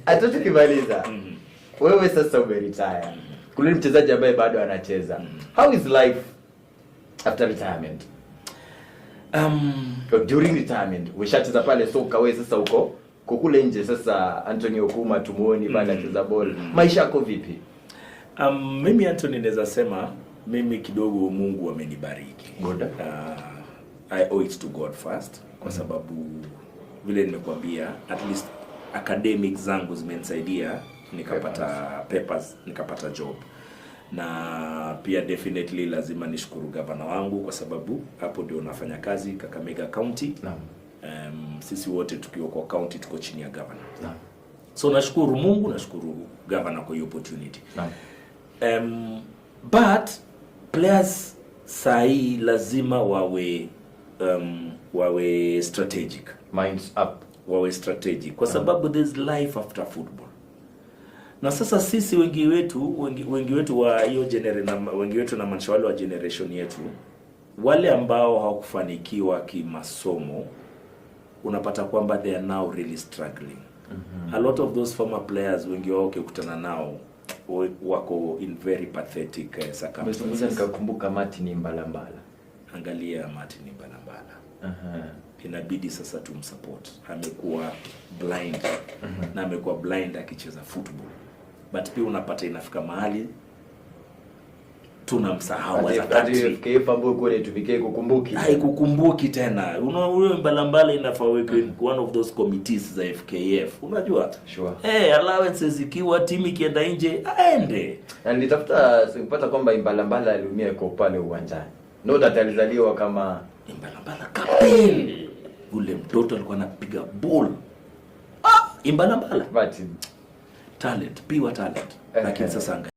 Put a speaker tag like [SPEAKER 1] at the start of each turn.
[SPEAKER 1] Hata tukimaliza. Wewe sasa umeretire. Kuna mchezaji ambaye bado anacheza. How is life after retirement? During retirement, umeshacheza pale soka, wewe sasa uko kule nje sasa. Anthony Okuma tumuoni pale acheza ball. Maisha yako vipi?
[SPEAKER 2] Mimi Anthony naweza sema mimi kidogo Mungu amenibariki.
[SPEAKER 1] God.
[SPEAKER 2] I owe it to God first kwa sababu vile nimekuambia, at least academic zangu zimenisaidia nikapata papers, nikapata job. Na pia definitely lazima nishukuru governor wangu kwa sababu hapo ndio nafanya kazi Kakamega County. Sisi wote tukiwa kwa county tuko chini ya governor. So nashukuru Mungu, nashukuru governor kwa hiyo opportunity. But players sahi lazima wawe strategic,
[SPEAKER 1] minds up,
[SPEAKER 2] wawe strategic kwa sababu there's life after football. Na sasa sisi wengi wetu wa hiyo wengi wetu na manchwali wa generation yetu, wale ambao hawakufanikiwa kimasomo, unapata kwamba they are now really struggling. A lot of those former players wengi wao ukikutana nao wako in very pathetic circumstances.
[SPEAKER 1] Nikakumbuka Martin Mbalambala.
[SPEAKER 2] Angalia Martin Mbalambala. Inabidi sasa tumsupport. Amekuwa blind. Na amekuwa blind akicheza football. But pia unapata inafika mahali tunamsahau as a country.
[SPEAKER 1] Pambo kule tupike kukumbuki.
[SPEAKER 2] Haikukumbuki tena. Huyo Mbalambala inafaa weke one of those committees za FKF. Unajua?
[SPEAKER 1] Sure.
[SPEAKER 2] Allowances ikiwa timu ikienda nje aende.
[SPEAKER 1] Na nilitafuta kupata kwamba Mbalambala aliumia kwa pale uwanjani. No that alizaliwa kama
[SPEAKER 2] Mbalambala captain. Ule mtoto alikuwa anapiga ball. Mbalambala.
[SPEAKER 1] But
[SPEAKER 2] Talent, pure talent. Lakini sasa